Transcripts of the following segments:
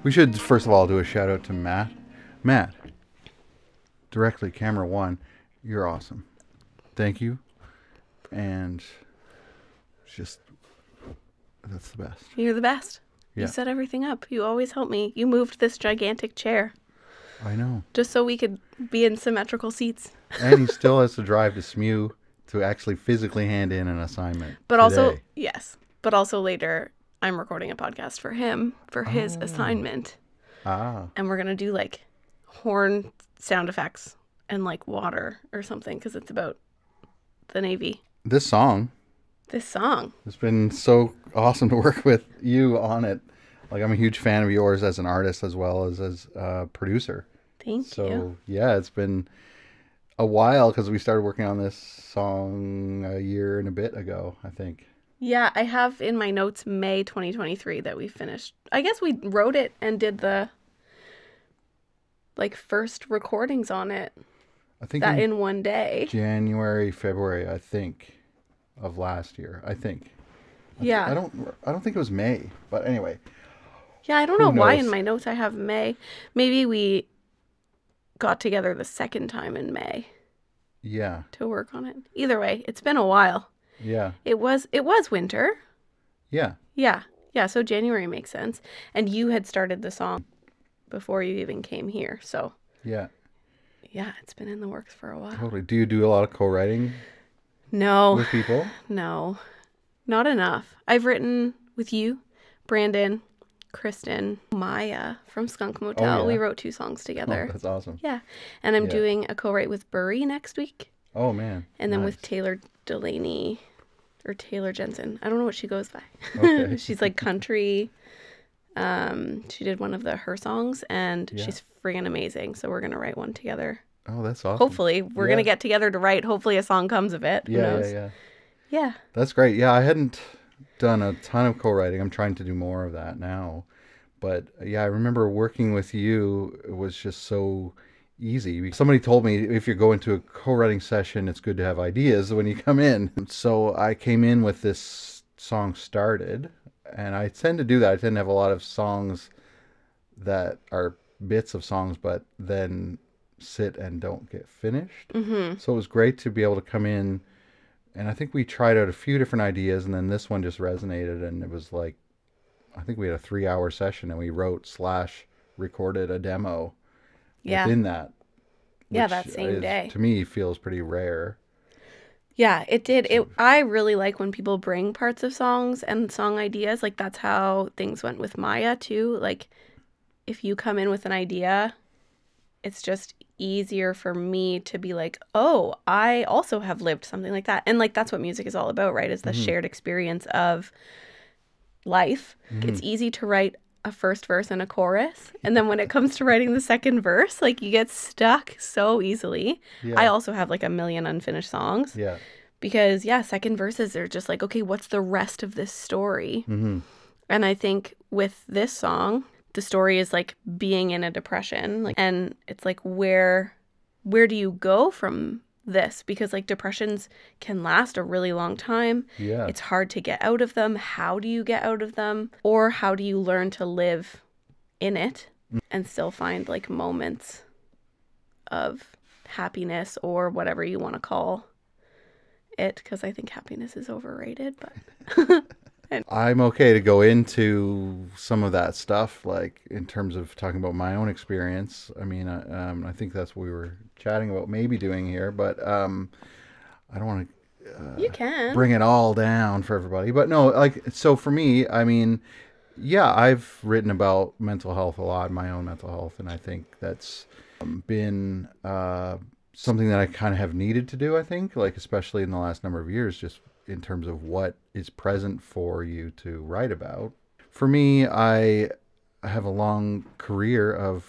We should first of all do a shout out to Matt. Matt, directly camera one, you're awesome. Thank you. And just that's the best. You're the best. Yeah. You set everything up. You always help me. You moved this gigantic chair I know. just so we could be in symmetrical seats. And he still has to drive to SMU to actually physically hand in an assignment. But today. also, yes. But also later, I'm recording a podcast for him for his assignment. Ah. And we're going to do like horn sound effects and like water or something because it's about the Navy. This song, This song. it's been so awesome to work with you on it. Like, I'm a huge fan of yours as an artist as well as a producer. Thank you. So, yeah, it's been a while because we started working on this song a year and a bit ago, I think. Yeah, I have in my notes May 2023 that we finished. I guess we wrote it and did the like first recordings on it I think that in one day. January, February, I think, of last year. I think. Yeah. I don't think it was May, but anyway. Yeah, I don't know Who why knows? in my notes I have May. Maybe we got together the second time in May Yeah. to work on it. Either way, it's been a while. Yeah. It was winter. Yeah. Yeah. Yeah, so January makes sense. And you had started the song before you even came here. So, Yeah. yeah, it's been in the works for a while. Totally. Do you do a lot of co-writing No. with people? No. Not enough. I've written with you, Brandon, Kristen, Maya from Skunk Motel. yeah. We wrote 2 songs Oh, together. that's awesome. Yeah. And I'm Yeah. doing a co-write with Burry next week. Oh, man. And then Nice. with Taylor Delaney or Taylor Jensen. I don't know what she goes by. Okay. She's like country. She did one of her songs and Yeah. she's friggin' amazing. So we're going to write one together. Oh, that's awesome. Hopefully. We're going to Yeah. get together to write. Hopefully a song comes of it. Who Yeah, knows? yeah, yeah. Yeah. That's great. Yeah, I hadn't done a ton of co-writing. I'm trying to do more of that now. But yeah, I remember working with you. It was just so easy. Somebody told me if you go into a co-writing session, it's good to have ideas when you come in. So I came in with this song started, and I tend to do that. I tend to have a lot of songs that are bits of songs, but then sit and don't get finished. Mm-hmm. So it was great to be able to come in. And I think we tried out a few different ideas, and then this one just resonated, and it was like, I think we had a 3-hour session, and we wrote/recorded a demo Yeah. within that. Yeah, which that same day. To me, feels pretty rare. Yeah, it did. I really like when people bring parts of songs and song ideas. Like, that's how things went with Maya, too. Like, if you come in with an idea, it's just easier for me to be like, oh, I also have lived something like that. And, like, that's what music is all about, right? Is the shared experience of life. It's easy to write a first verse and a chorus. And then when it comes to writing the second verse, like, you get stuck so easily. Yeah. I also have, like, a million unfinished songs. Yeah. Because, yeah, second verses are just like, okay, what's the rest of this story? Mm-hmm. And I think with this song, the story is like being in a depression. Like, and it's like, where do you go from this? Because like depressions can last a really long time. Yeah. It's hard to get out of them. How do you get out of them? Or how do you learn to live in it and still find like moments of happiness or whatever you want to call it? Because I think happiness is overrated, but I'm okay to go into some of that stuff, like in terms of talking about my own experience. I mean, I think that's what we were chatting about maybe doing here, but I don't want to you can. bring it all down for everybody. But no, like, so for me, I mean, yeah, I've written about mental health a lot, my own mental health, and I think that's been something that I kind of have needed to do, I think, like, especially in the last number of years, just in terms of what is present for you to write about. For me, I have a long career of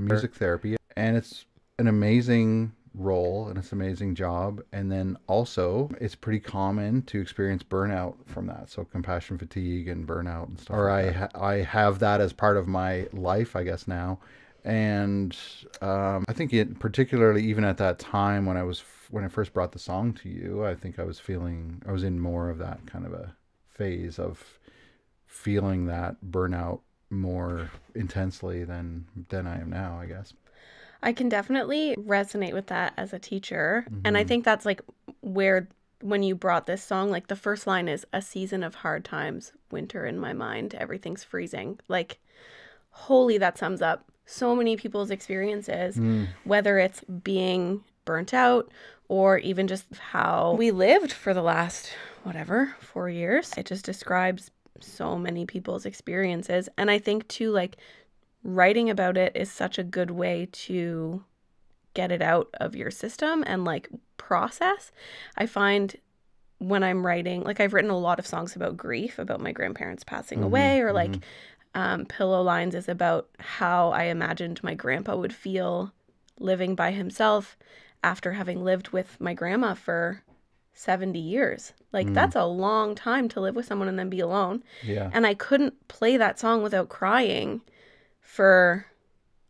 music therapy, and it's an amazing role and it's an amazing job. And then also it's pretty common to experience burnout from that. So compassion fatigue and burnout and stuff. Or I have that as part of my life, I guess now. And I think particularly even at that time when I first brought the song to you, I think I was in more of that kind of a phase of feeling that burnout more intensely than I am now, I guess. I can definitely resonate with that as a teacher. And I Mm-hmm. think that's like where, when you brought this song, like the first line is a season of hard times, winter in my mind, everything's freezing. Like, holy, that sums up so many people's experiences, Mm. whether it's being burnt out or even just how we lived for the last, whatever, 4 years. It just describes so many people's experiences. And I think too, like, writing about it is such a good way to get it out of your system and like process. I find when I'm writing, like I've written a lot of songs about grief, about my grandparents passing Mm-hmm. away, or Mm-hmm. like Pillow Lines is about how I imagined my grandpa would feel living by himself after having lived with my grandma for 70 years. Like, Mm. that's a long time to live with someone and then be alone. Yeah. And I couldn't play that song without crying for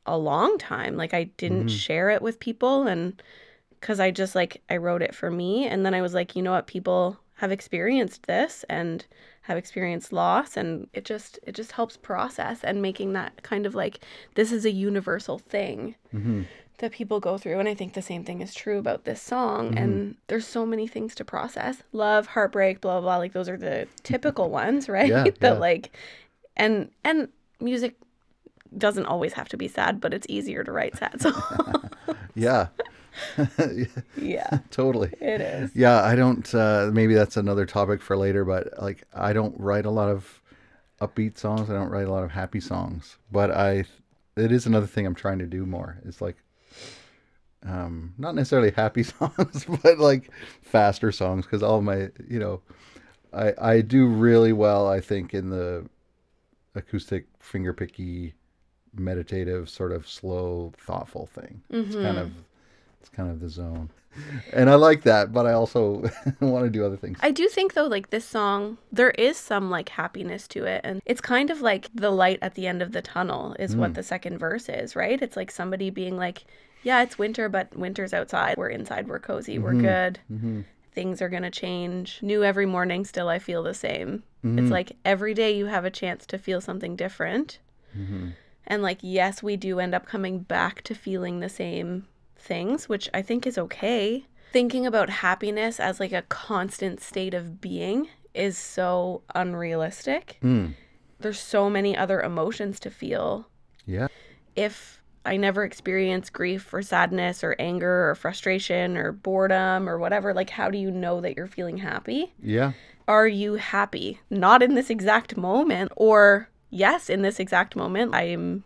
a long time. Like, I didn't Mm-hmm. share it with people, and because I just like, I wrote it for me. And then I was like, you know what, people have experienced this and have experienced loss, and it just helps process, and making that kind of like, this is a universal thing Mm-hmm. that people go through. And I think the same thing is true about this song. Mm-hmm. And there's so many things to process: love, heartbreak, blah blah blah. Like, those are the typical ones, right? Yeah. That Yeah. like, and music doesn't always have to be sad, but it's easier to write sad songs. Yeah. Yeah, Totally. it is. Yeah, I don't. Maybe that's another topic for later. But like, I don't write a lot of upbeat songs. I don't write a lot of happy songs. But it is another thing I'm trying to do more. It's like, not necessarily happy songs, but like faster songs. Because all my, I do really well, I think, in the acoustic, fingerpicky, meditative, sort of slow, thoughtful thing. It's kind of the zone. And I like that, but I also want to do other things. I do think though, like, this song, there is some like happiness to it, and it's kind of like the light at the end of the tunnel is what the second verse is, right? It's like somebody being like, yeah, it's winter, but winter's outside. We're inside, we're cozy, we're good. Mm-hmm. Things are gonna change. New every morning, still I feel the same. It's like every day you have a chance to feel something different. Mm-hmm. And like, yes, we do end up coming back to feeling the same things, which I think is okay. Thinking about happiness as like a constant state of being is so unrealistic. Mm. There's so many other emotions to feel. Yeah. If I never experience grief or sadness or anger or frustration or boredom or whatever, like, how do you know that you're feeling happy? Yeah. Are you happy? Not in this exact moment, or yes, in this exact moment, I'm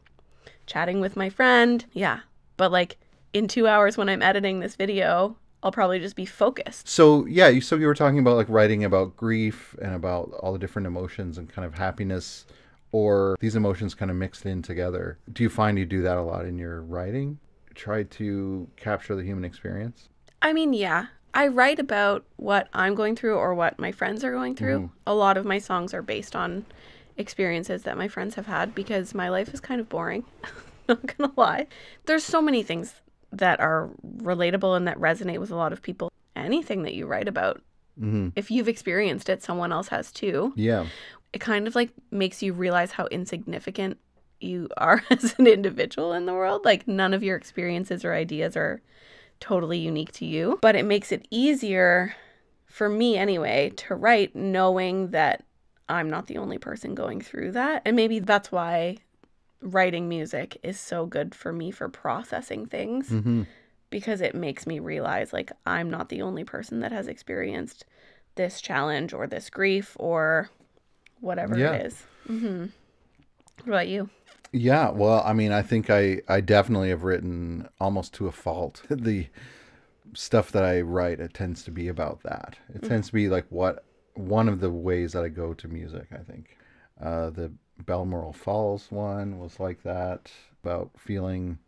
chatting with my friend. Yeah. But like, in 2 hours when I'm editing this video, I'll probably just be focused. So yeah, you were talking about like writing about grief and about all the different emotions and kind of happiness, or these emotions kind of mixed in together. Do you find you do that a lot in your writing? Try to capture the human experience? I mean, yeah, I write about what I'm going through or what my friends are going through. A lot of my songs are based on experiences that my friends have had, because my life is kind of boring. Not gonna lie. There's so many things that are relatable and that resonate with a lot of people. Anything that you write about, Mm-hmm. if you've experienced it, someone else has too. Yeah. It kind of like makes you realize how insignificant you are as an individual in the world. Like, none of your experiences or ideas are totally unique to you, but it makes it easier, for me anyway, to write knowing that I'm not the only person going through that. And maybe that's why writing music is so good for me for processing things, Mm-hmm. because it makes me realize, like, I'm not the only person that has experienced this challenge or this grief or whatever Yeah. it is. What about you? Yeah, well, I mean, I think I definitely have written almost to a fault. The stuff that I write, it tends to be about that. It tends to be like one of the ways that I go to music, I think. The Balmoral Falls one was like that, about feeling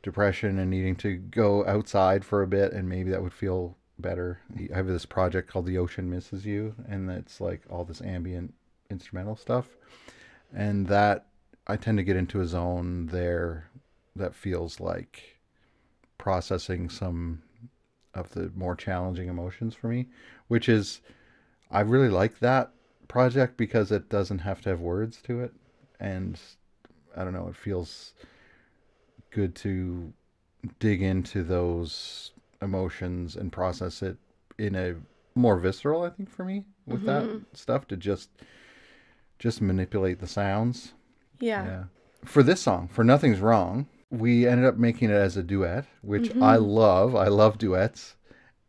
depression and needing to go outside for a bit, and maybe that would feel better. I have this project called The Ocean Misses You, and it's like all this ambient instrumental stuff. And that, I tend to get into a zone there that feels like processing some of the more challenging emotions for me, which is, I really like that project because it doesn't have to have words to it. and I don't know, it feels good to dig into those emotions and process it in a more visceral, I think, for me with that stuff, to just manipulate the sounds. Yeah. For this song, For Nothing's Wrong, we ended up making it as a duet, which I love. I love duets,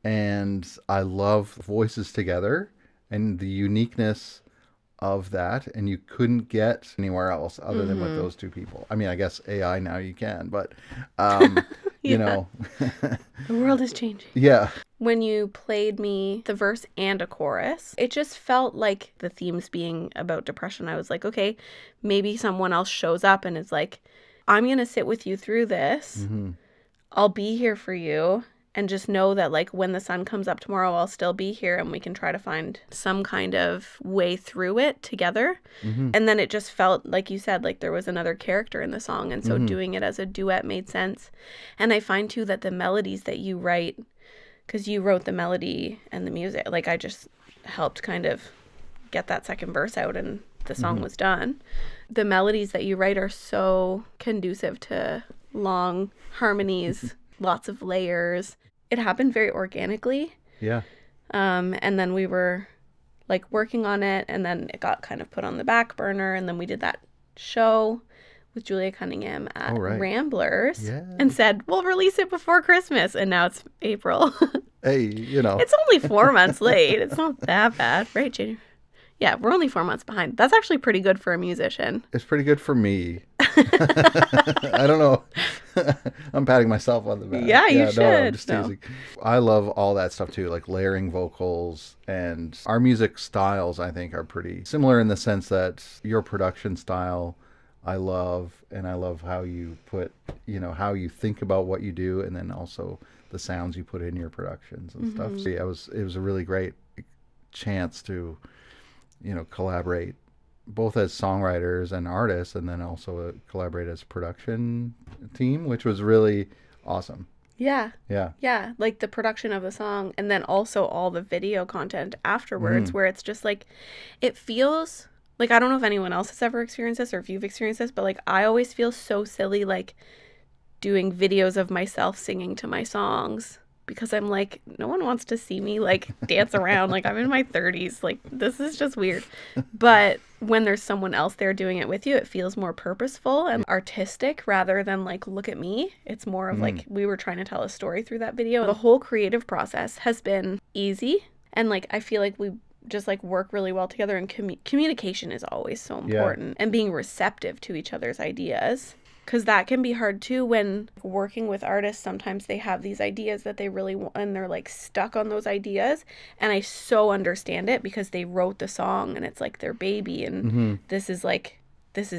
and I love voices together and the uniqueness of that, and you couldn't get anywhere else other than with those two people. I mean, I guess AI now you can, but you know. The world is changing. Yeah. When you played me the verse and a chorus, it just felt like the themes being about depression. I was like, okay, maybe someone else shows up and is like, I'm going to sit with you through this. I'll be here for you. And just know that, like, when the sun comes up tomorrow, I'll still be here and we can try to find some kind of way through it together. And then it just felt, like you said, like there was another character in the song. And so doing it as a duet made sense. And I find, too, that the melodies that you write, because you wrote the melody and the music, like I just helped kind of get that second verse out and the song was done. The melodies that you write are so conducive to long harmonies, lots of layers. It happened very organically. Yeah. And then we were like working on it, and then it got kind of put on the back burner, and then we did that show with Julia Cunningham at Ramblers and said, we'll release it before Christmas. And now it's April. Hey, you know. It's only 4 months late. It's not that bad, right, January? Yeah, we're only 4 months behind. That's actually pretty good for a musician. It's pretty good for me. I don't know. I'm patting myself on the back. Yeah, you should. No, I'm just teasing. I love all that stuff too, like layering vocals, and our music styles, I think, are pretty similar in the sense that your production style I love, and I love how you put, how you think about what you do, and then also the sounds you put in your productions and stuff. So yeah, it was a really great chance to collaborate both as songwriters and artists, and then also collaborate as production team, which was really awesome. Yeah. Yeah. Yeah. Like the production of the song, and then also all the video content afterwards, where it's just like, it feels like, I don't know if anyone else has ever experienced this or if you've experienced this, but like I always feel so silly, like doing videos of myself singing to my songs, because I'm like, no one wants to see me like dance around. Like I'm in my 30s. Like this is just weird. But when there's someone else there doing it with you, it feels more purposeful and artistic rather than like, look at me. It's more of like, we were trying to tell a story through that video. The whole creative process has been easy. And like, I feel like we just like work really well together, and communication is always so important, and being receptive to each other's ideas. Because that can be hard too when working with artists. Sometimes they have these ideas that they really want, and they're like stuck on those ideas. And I so understand it, because they wrote the song and it's like their baby. And this is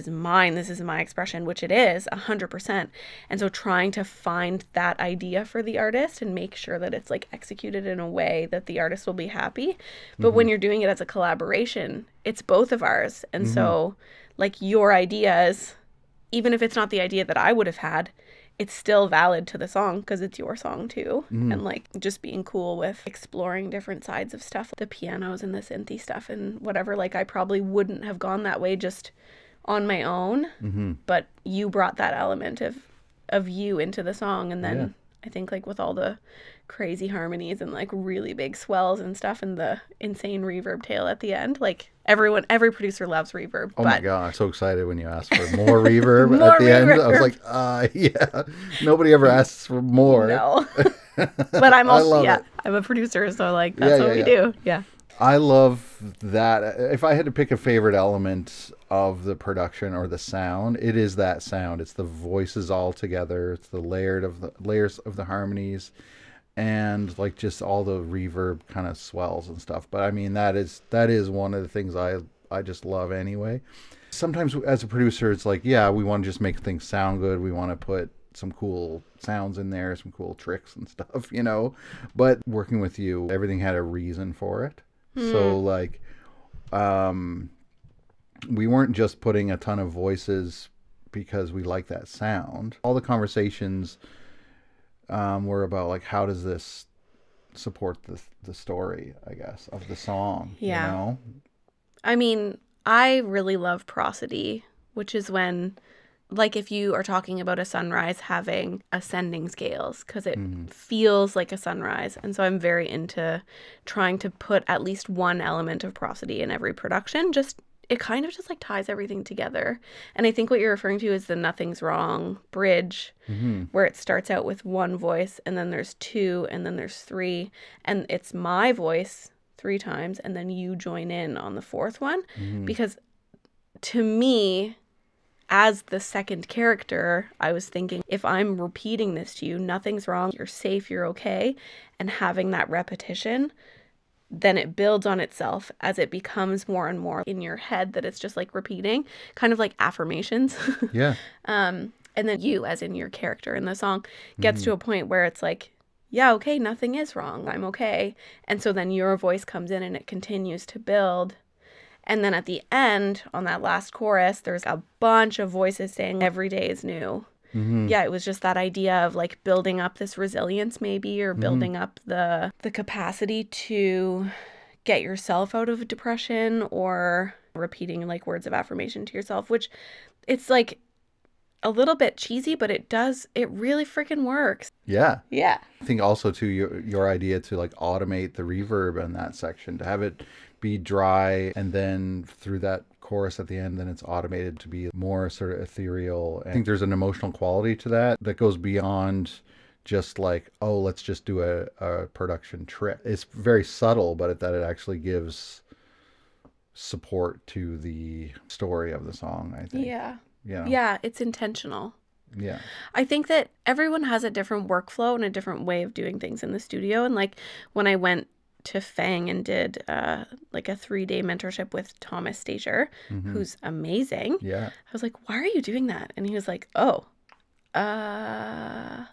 mine. This is my expression, which it is 100%. And so trying to find that idea for the artist and make sure that it's like executed in a way that the artist will be happy. But when you're doing it as a collaboration, it's both of ours. And so like your ideas, even if it's not the idea that I would have had, it's still valid to the song because it's your song too. And like just being cool with exploring different sides of stuff, the pianos and the synthy stuff and whatever. Like I probably wouldn't have gone that way just on my own, but you brought that element of you into the song. And then I think like with all the crazy harmonies and like really big swells and stuff and the insane reverb tail at the end, like every producer loves reverb. Oh my god, I'm so excited when you asked for more reverb at the end. I was like, yeah, nobody ever asks for more. No. But I'm also I'm a producer, so like that's what we do. Yeah, I love that. If I had to pick a favorite element of the production or the sound, it is that sound. It's the voices all together. It's the layers of the harmonies, and like just all the reverb kind of swells and stuff. But I mean, that is one of the things I just love anyway. Sometimes as a producer, it's like, yeah, we want to just make things sound good. We want to put some cool sounds in there, some cool tricks and stuff, But working with you, everything had a reason for it. So like, we weren't just putting a ton of voices because we like that sound. All the conversations were about like, how does this support the story, I guess, of the song? I mean, I really love prosody which is when, like if you are talking about a sunrise having ascending scales, because it feels like a sunrise. And so I'm very into trying to put at least one element of prosody in every production. It kind of just like ties everything together. And I think what you're referring to is the Nothing's Wrong bridge, where it starts out with one voice and then there's two and then there's three. And it's my voice 3 times and then you join in on the 4th one. Because to me, as the second character, I was thinking, if I'm repeating this to you, nothing's wrong, you're safe, you're okay, and having that repetition, then it builds on itself as it becomes more and more in your head that it's just like repeating, kind of like affirmations. Yeah. And then you, as in your character in the song, gets to a point where it's like, yeah, okay, nothing is wrong, I'm okay. And so then your voice comes in and it continues to build. And then at the end, on that last chorus, there's a bunch of voices saying every day is new. Yeah, it was just that idea of like building up this resilience maybe, or building up the capacity to get yourself out of depression, or repeating like words of affirmation to yourself, which it's like a little bit cheesy, but it really freaking works. Yeah. Yeah. I think also too, your idea to like automate the reverb in that section, to have it be dry, and then through that chorus at the end, then it's automated to be more sort of ethereal. I think there's an emotional quality to that goes beyond just like, oh, let's just do a production trick. It's very subtle, but that it actually gives support to the story of the song, I think. Yeah. Yeah. Yeah, it's intentional. Yeah. I think that everyone has a different workflow and a different way of doing things in the studio. And like when I went to Fang and did like a 3-day mentorship with Thomas Stager, who's amazing. Yeah. I was like, why are you doing that? And he was like, and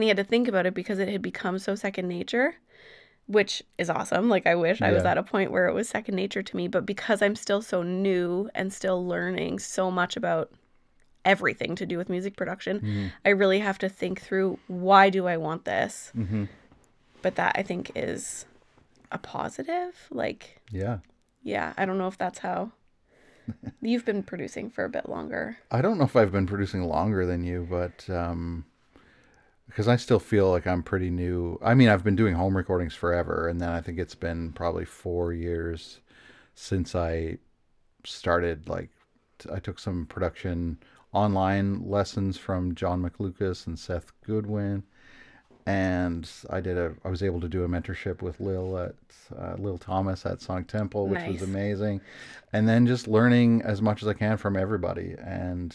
he had to think about it because it had become so second nature, which is awesome. Like I wish I was at a point where it was second nature to me, but because I'm still so new and still learning so much about everything to do with music production, I really have to think through, why do I want this? But that I think is a positive. Like, yeah, I don't know if that's how you've been producing for a bit longer. I don't know if I've been producing longer than you, but because I still feel like I'm pretty new. I mean, I've been doing home recordings forever, and then I think it's been probably 4 years since I started. Like, I took some production online lessons from John McLucas and Seth Goodwin. And I was able to do a mentorship with Lil Thomas at Sonic Temple, which was amazing. And then just learning as much as I can from everybody, and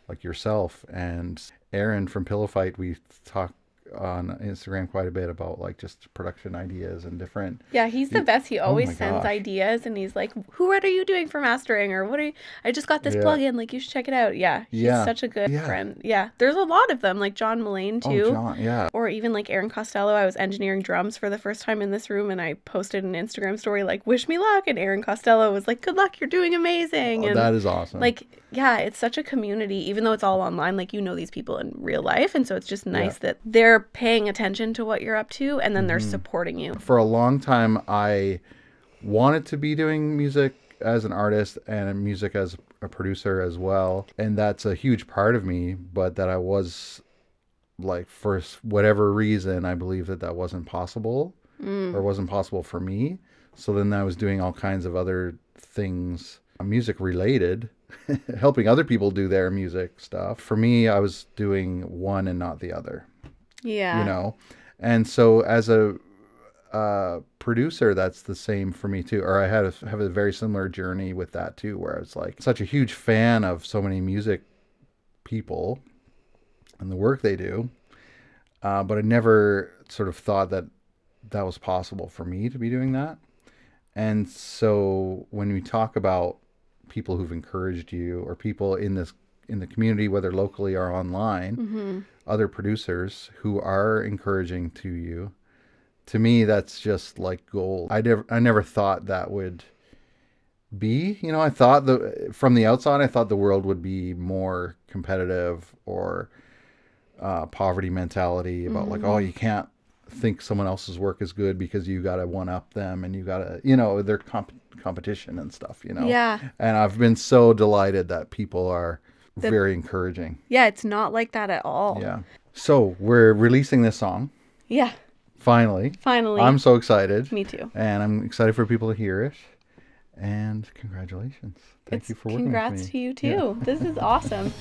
like yourself and Aaron from Pillow Fight. We talk on Instagram quite a bit about like just production ideas and different. Yeah, he's the best. He always sends ideas, and he's like, what are you doing for mastering? Or I just got this plugin, like you should check it out. Yeah, he's such a good friend. Yeah, there's a lot of them, like John Mullane too. Oh, John, yeah. Or even like Aaron Costello. I was engineering drums for the first time in this room, and I posted an Instagram story like, wish me luck, and Aaron Costello was like, good luck, you're doing amazing. Oh, and that is awesome. Like, yeah, it's such a community, even though it's all online, like these people in real life, and so it's just nice that they're paying attention to what you're up to, and then they're supporting you. For a long time, I wanted to be doing music as an artist and music as a producer as well, and that's a huge part of me, but that I was like, for whatever reason, I believe that wasn't possible, or wasn't possible for me. So then I was doing all kinds of other things, music related, helping other people do their music stuff. For me, I was doing one and not the other. Yeah. And so as a producer, that's the same for me too. Or I have a very similar journey with that too, where I was like such a huge fan of so many music people and the work they do. But I never sort of thought that was possible for me to be doing that. And so when we talk about people who've encouraged you, or people in the community, whether locally or online, other producers who are encouraging to you, to me, that's just like gold. I never thought that would be, I thought from the outside, I thought the world would be more competitive, or poverty mentality about like, oh, you can't think someone else's work is good because you got to one up them and you got to, you know, their competition and stuff, you know. Yeah. And I've been so delighted that people are very encouraging. Yeah, it's not like that at all. Yeah. So we're releasing this song. Yeah. Finally. I'm so excited. Me too. And I'm excited for people to hear it. And congratulations. Thank you for working with me. Congrats to you too. Yeah. This is awesome.